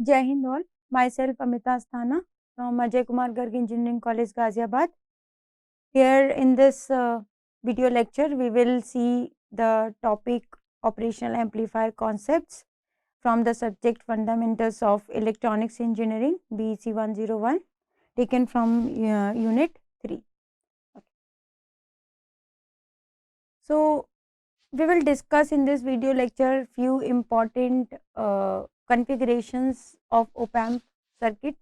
Jai Hind all. Myself Amita Asthana from Ajay Kumar Garg Engineering College, Ghaziabad. Here in this video lecture, we will see the topic operational amplifier concepts from the subject Fundamentals of Electronics Engineering BEC 101 taken from Unit 3. Okay. So, we will discuss in this video lecture few important configurations of OPAMP circuits,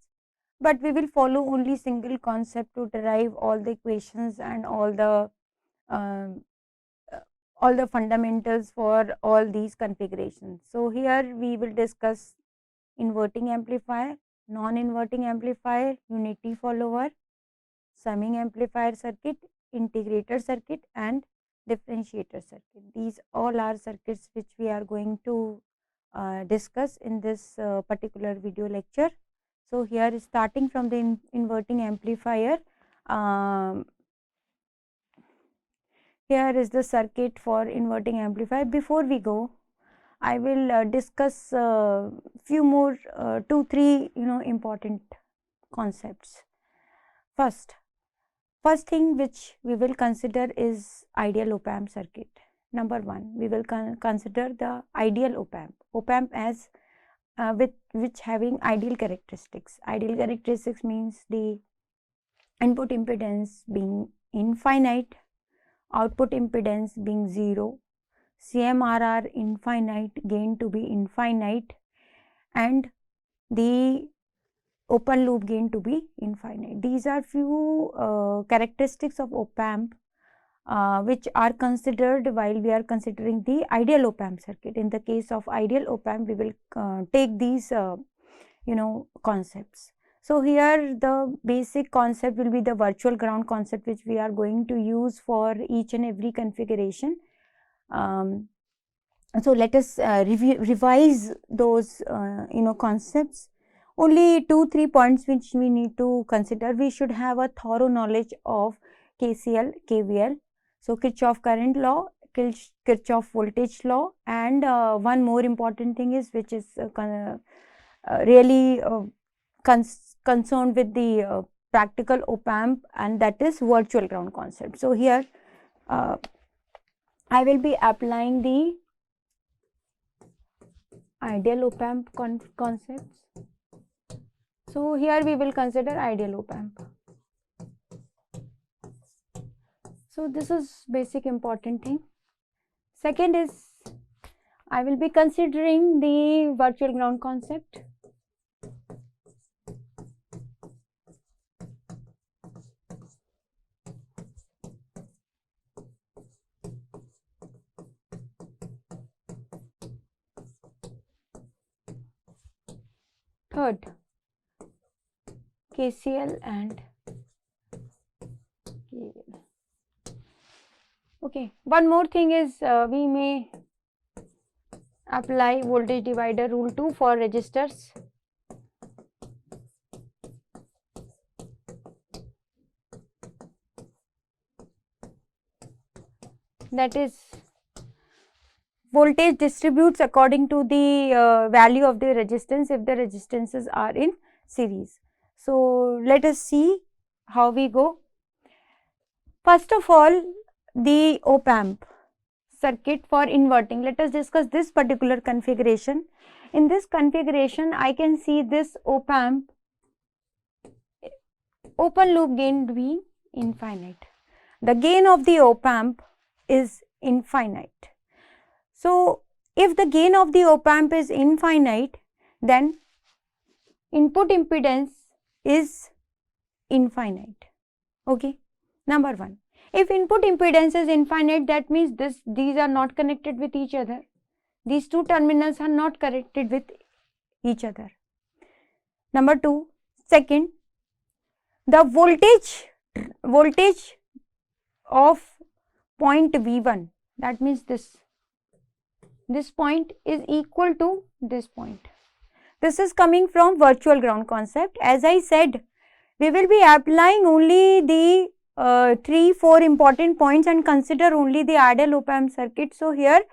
but we will follow only single concept to derive all the equations and all the fundamentals for all these configurations. So, here we will discuss inverting amplifier, non-inverting amplifier, unity follower, summing amplifier circuit, integrator circuit and differentiator circuit. These all are circuits which we are going to discuss in this particular video lecture. So, here starting from the inverting amplifier, here is the circuit for inverting amplifier. Before we go, I will discuss few more 2-3 important concepts. First thing which we will consider is ideal OPAMP circuit. Number 1, we will consider the ideal OPAMP as which having ideal characteristics. Ideal characteristics means the input impedance being infinite, output impedance being 0, CMRR infinite, gain to be infinite and the open loop gain to be infinite. These are few characteristics of OPAMP which are considered while we are considering the ideal OPAMP circuit. In the case of ideal OPAMP, we will take these concepts. So, here the basic concept will be the virtual ground concept which we are going to use for each and every configuration. So, let us revise those concepts. Only 2-3 points which we need to consider. We should have a thorough knowledge of KCL, KVL. So, Kirchhoff current law, Kirchhoff voltage law and one more important thing is which is really concerned with the practical OPAMP, and that is virtual ground concept. So, here I will be applying the ideal OPAMP concepts. So, here we will consider ideal OPAMP. So, this is basic important thing. Second is I will be considering the virtual ground concept. Third, KCL and KVL. Okay, one more thing is we may apply voltage divider rule 2 for resistors. That is, voltage distributes according to the value of the resistance if the resistances are in series. So, let us see how we go. First of all, the OPAMP circuit for inverting. Let us discuss this particular configuration. In this configuration, I can see this OPAMP open loop gain being infinite. The gain of the OPAMP is infinite. So, if the gain of the OPAMP is infinite, then input impedance is infinite. Okay. Number 1. If input impedance is infinite, that means these are not connected with each other. These two terminals are not connected with each other. Number 2. Second, the voltage of point V1, that means this point is equal to this point. This is coming from virtual ground concept. As I said, we will be applying only the 3-4 important points and consider only the ideal OPAMP circuit. So, here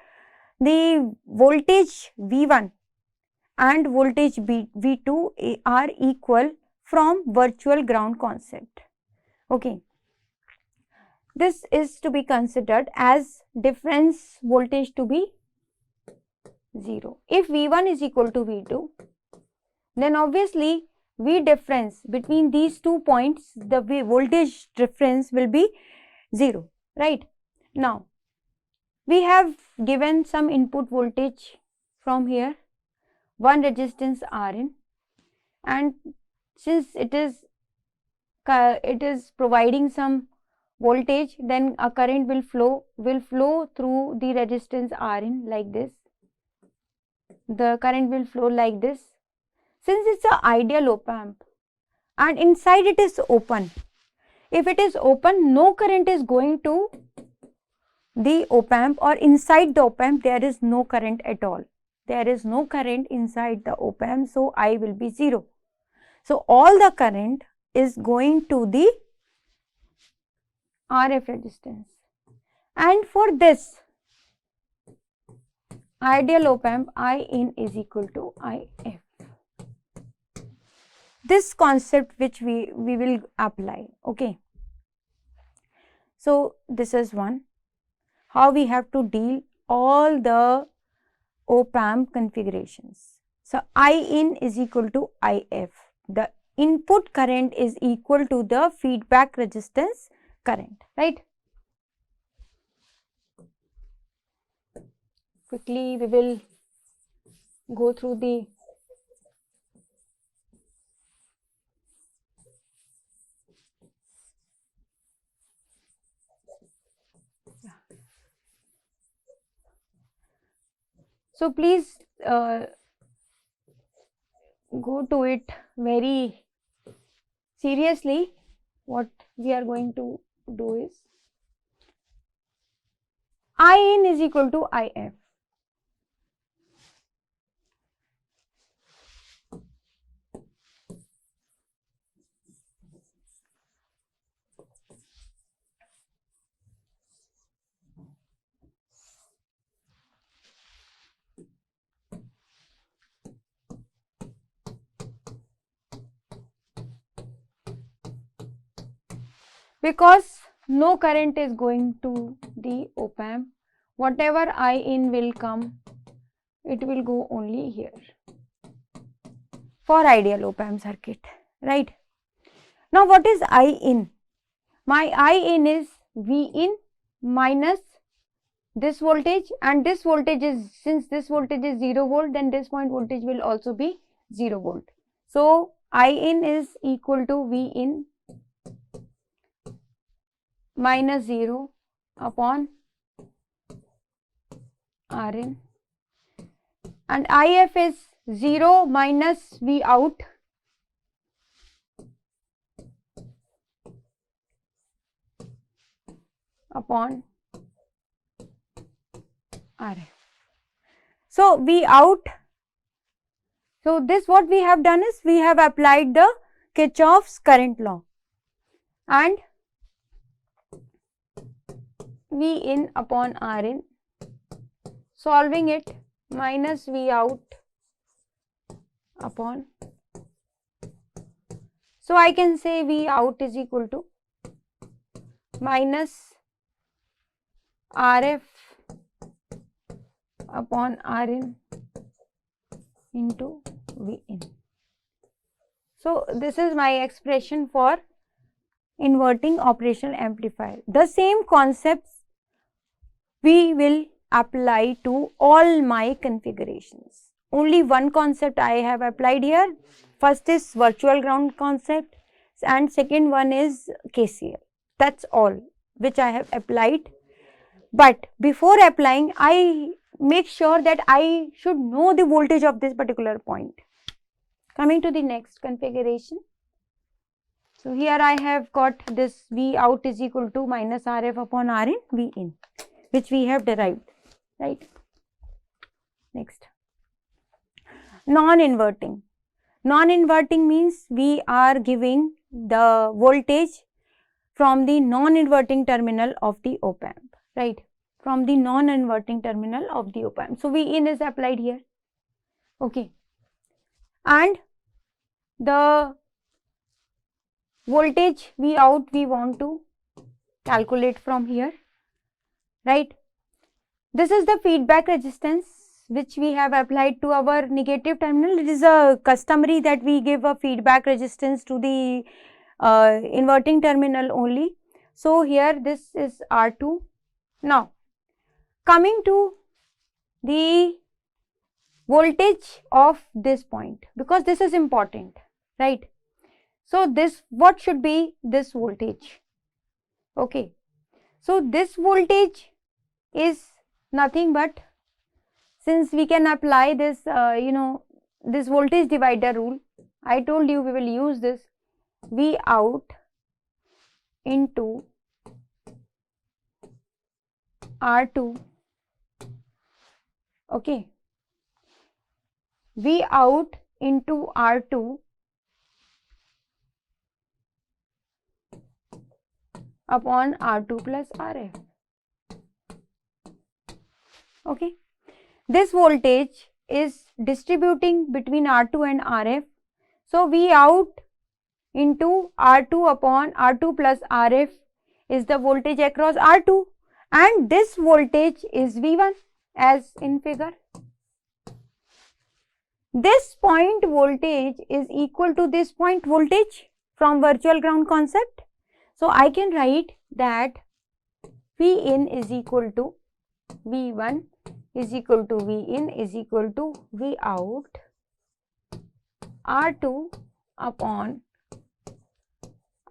the voltage V1 and voltage V2 are equal from virtual ground concept. Okay. This is to be considered as difference voltage to be 0. If V1 is equal to V2, then obviously V difference between these 2 points, the voltage difference will be 0, right? Now, we have given some input voltage from here, one resistance Rin, and since it is providing some voltage, then a current will flow through the resistance Rin like this. The current will flow like this. Since it's an ideal op-amp and inside it is open, if it is open, no current is going to the op-amp, or inside the op-amp there is no current at all. There is no current inside the op-amp, so I will be 0. So all the current is going to the RF resistance, and for this ideal op-amp, I in is equal to IF. This concept which we will apply. Okay. So this is one. How we have to deal all the op-amp configurations. So I in is equal to IF. The input current is equal to the feedback resistance current, right? Quickly we will go through the so please go to it very seriously. What we are going to do is I in is equal to IF. Because no current is going to the op-amp, whatever I in will come, it will go only here for ideal op-amp circuit, right? Now what is I in? My I in is V in minus this voltage, and this voltage is, since this voltage is 0 volt, then this point voltage will also be 0 volt. So I in is equal to V in minus 0 upon Rin, and IF is 0 minus V out upon RF. So V out, so this what we have done is we have applied the Kirchhoff's current law, and V in upon Rin, solving it, minus V out upon, so I can say V out is equal to minus RF upon Rin into V in. So this is my expression for inverting operational amplifier. The same concepts we will apply to all my configurations. Only one concept I have applied here. First is virtual ground concept and second one is KCL. That's all which I have applied. But before applying, I make sure that I should know the voltage of this particular point. Coming to the next configuration. So here I have got this V out is equal to minus RF upon Rin V in, which we have derived, right? Next, non-inverting. Non-inverting means we are giving the voltage from the non-inverting terminal of the op-amp, right? From the non-inverting terminal of the op-amp. So V in is applied here. Okay. and the voltage V out we want to calculate from here, right. This is the feedback resistance which we have applied to our negative terminal. It is a customary that we give a feedback resistance to the inverting terminal only. So, here this is R2. Now, coming to the voltage of this point, because this is important, right. So, this what should be this voltage? Okay. So, this voltage is nothing but, since we can apply this this voltage divider rule, I told you we will use this V out into R2, okay, V out into R2 upon R2 plus RF, okay. This voltage is distributing between R2 and RF. So, V out into R2 upon R2 plus RF is the voltage across R2, and this voltage is V1 as in figure. This point voltage is equal to this point voltage from virtual ground concept. So, I can write that V in is equal to V1 is equal to V in is equal to V out R2 upon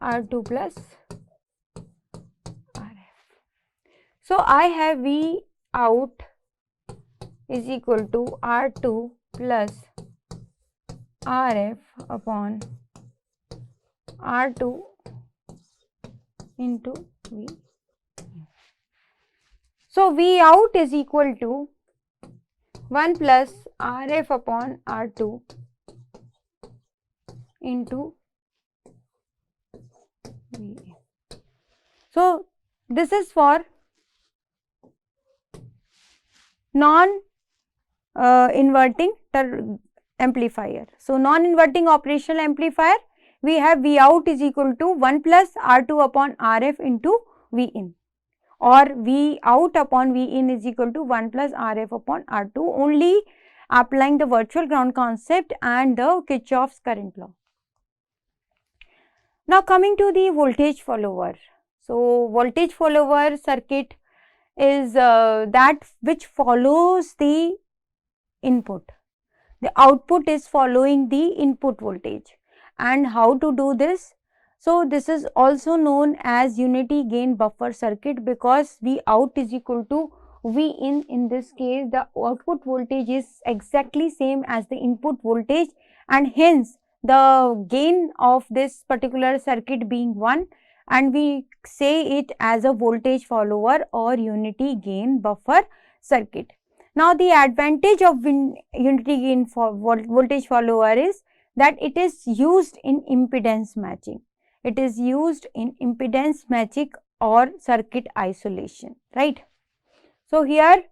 R2 plus RF. So, I have V out is equal to R2 plus RF upon R2 into V. So, V out is equal to 1 plus RF upon R2 into V. So, this is for non-inverting amplifier. So, non-inverting operational amplifier, we have V out is equal to 1 plus R2 upon RF into V in, or V out upon V in is equal to 1 plus RF upon R2, only applying the virtual ground concept and the Kirchhoff's current law. Now, coming to the voltage follower. So, voltage follower circuit is that which follows the input. The output is following the input voltage. And how to do this? So, this is also known as unity gain buffer circuit, because V out is equal to V in this case the output voltage is exactly same as the input voltage, and hence the gain of this particular circuit being 1, and we say it as a voltage follower or unity gain buffer circuit. Now, the advantage of unity gain for voltage follower is that it is used in impedance matching. It is used in impedance matching or circuit isolation, right. So, here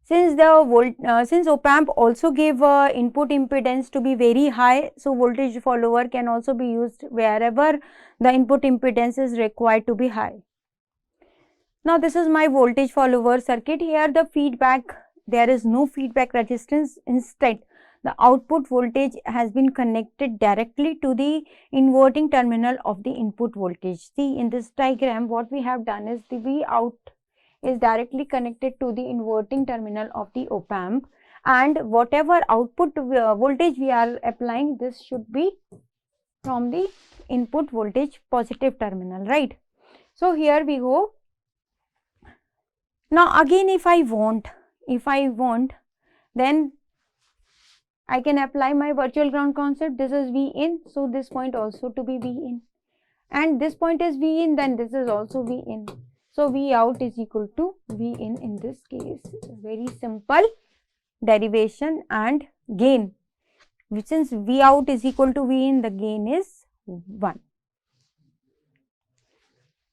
since the since OPAMP also gave input impedance to be very high, so voltage follower can also be used wherever the input impedance is required to be high. Now, this is my voltage follower circuit. Here the feedback, there is no feedback resistance, instead the output voltage has been connected directly to the inverting terminal of the input voltage. See, in this diagram what we have done is the V out is directly connected to the inverting terminal of the OPAMP, and whatever output voltage we are applying, this should be from the input voltage positive terminal, right. So, here we go. Now, again if I want, then I can apply my virtual ground concept. This is V in, so this point also to be V in, and this point is V in, then this is also V in. So, V out is equal to V in this case. Very simple derivation and gain, since V out is equal to V in, the gain is 1.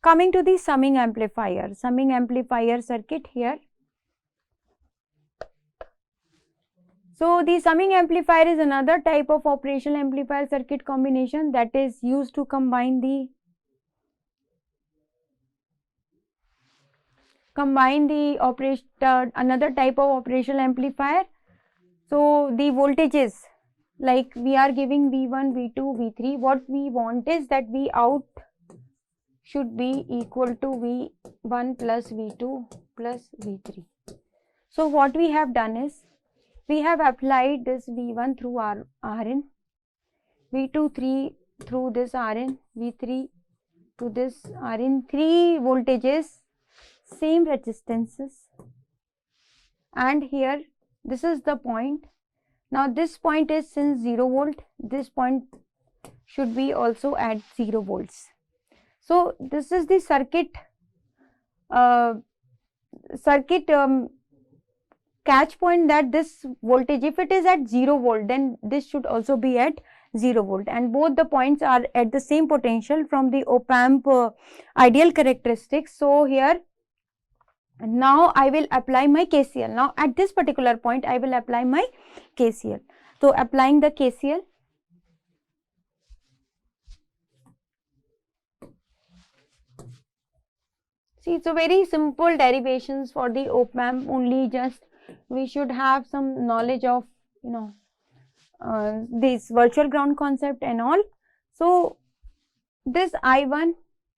Coming to the summing amplifier circuit here. So the summing amplifier is another type of operational amplifier circuit combination that is used to combine the another type of operational amplifier. So the voltages, like we are giving V1, V2, V3. What we want is that V out should be equal to V1 plus V2 plus V3. So what we have done is, we have applied this V1 through Rn, V2 3 through this Rn, V3 to this Rn, 3 voltages, same resistances, and here this is the point. Now this point is since 0 volt, this point should be also at 0 volts. So this is the circuit catch point, that this voltage, if it is at 0 volt, then this should also be at 0 volt, and both the points are at the same potential from the OPAMP ideal characteristics. So here now I will apply my KCL. Now at this particular point I will apply my KCL. So applying the KCL, see, it's a very simple derivations for the OPAMP, only just we should have some knowledge of this virtual ground concept and all. So this I1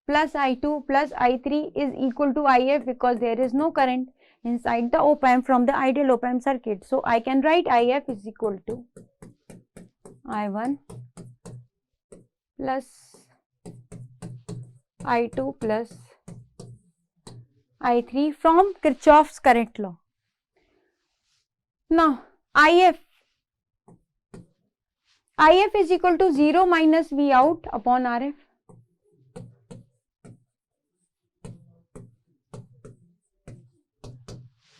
plus I2 plus I3 is equal to IF, because there is no current inside the OPAMP from the ideal OPAMP circuit. So I can write IF is equal to I1 plus I2 plus I3 from Kirchhoff's current law. Now IF is equal to 0 minus V out upon RF.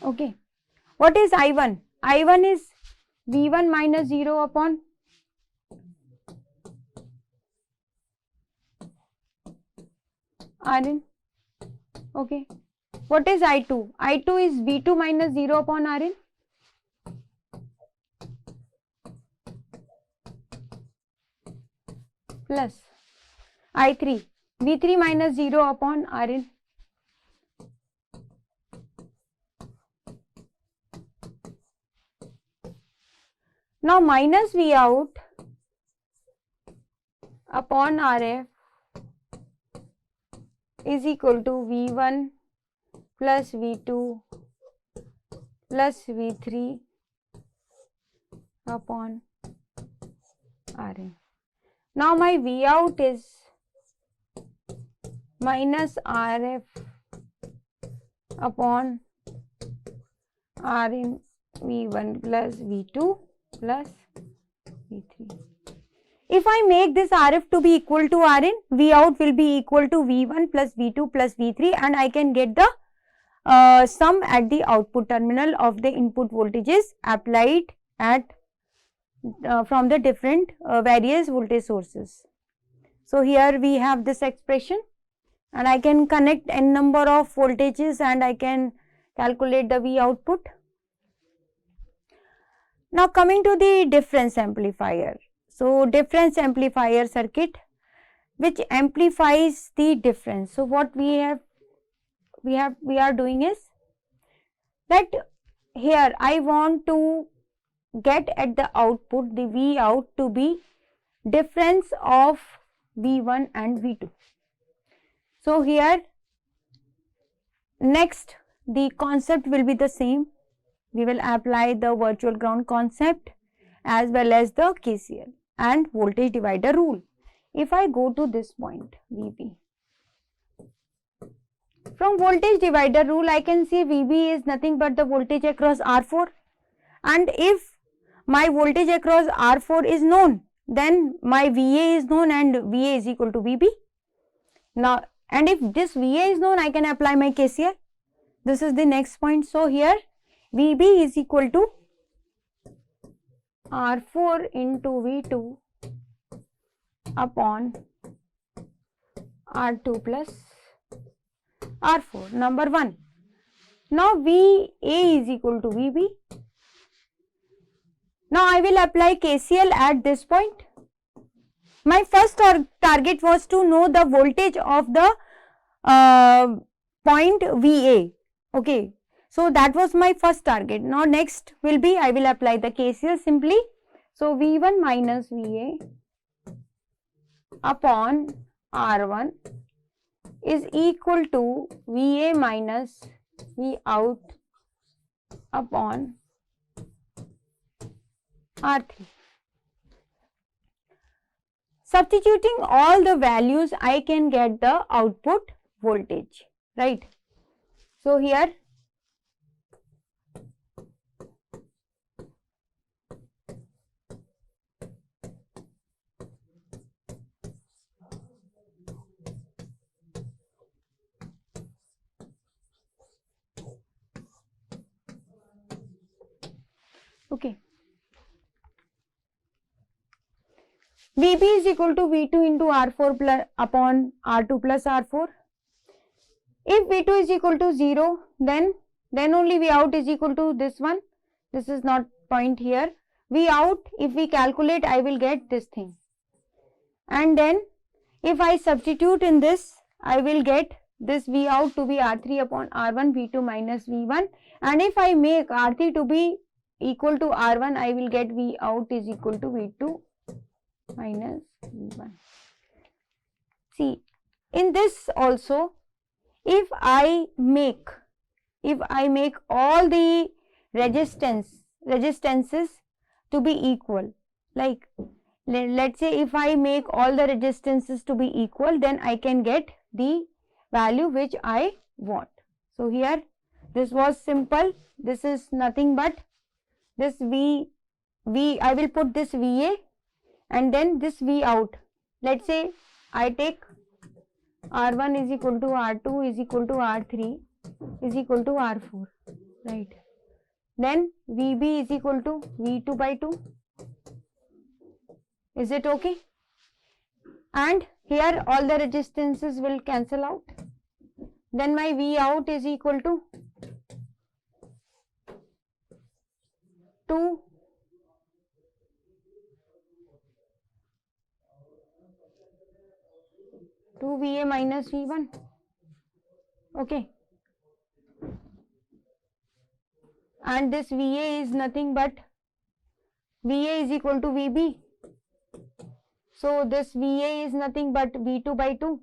Okay, what is I1? I1 is V1 minus 0 upon Rn. Okay, what is I2? I2 is V2 minus 0 upon Rn. Plus I3, V3 minus 0 upon Rn. Now minus V out upon RF is equal to V1 plus V2 plus V3 upon Rn. Now my V out is minus RF upon Rn, V1 plus V2 plus V3. If I make this RF to be equal to Rn, V out will be equal to V1 plus V2 plus V3, and I can get the sum at the output terminal of the input voltages applied at from the different various voltage sources. So here we have this expression, and I can connect n number of voltages and I can calculate the V output. Now coming to the difference amplifier. So difference amplifier circuit which amplifies the difference. So what we are doing is that here I want to get at the output the V out to be difference of V1 and V2. So here next the concept will be the same. We will apply the virtual ground concept as well as the KCL and voltage divider rule. If I go to this point VB, from voltage divider rule I can see VB is nothing but the voltage across R4, and if my voltage across R4 is known, then my VA is known and VA is equal to VB. Now, and if this VA is known, I can apply my KCL. This is the next point. So here VB is equal to R4 into V2 upon R2 plus R4, number 1. Now VA is equal to VB. Now I will apply KCL at this point. My first target was to know the voltage of the point VA. Okay, so that was my first target. Now next will be, I will apply the KCL simply. So V1 minus VA upon R1 is equal to VA minus V out upon R3. Substituting all the values, I can get the output voltage, right? So here okay, VB is equal to V2 into R4 plus upon R2 plus R4. If V2 is equal to 0, then only V out is equal to this one. This is not point here. V out, if we calculate, I will get this thing. And then if I substitute in this, I will get this V out to be R3 upon R1 V2 minus V1. And if I make R3 to be equal to R1, I will get V out is equal to V2 minus V1. See, in this also, if I make all the resistances to be equal, like let's say if I make all the resistances to be equal, then I can get the value which I want. So here this was simple. This is nothing but this I will put this VA and then this V out. Let's say I take R1 is equal to R2 is equal to R3 is equal to R4, right? Then VB is equal to V2 by 2. Is it okay? And here all the resistances will cancel out. Then my V out is equal to 2 VA minus V1. Okay. And this VA is nothing but VA is equal to VB. So this VA is nothing but V2 by 2.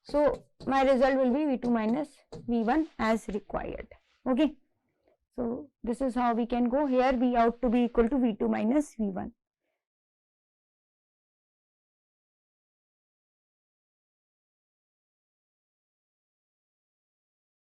So my result will be V2 minus V1 as required. Okay. So this is how we can go here, V out to be equal to V2 minus V1.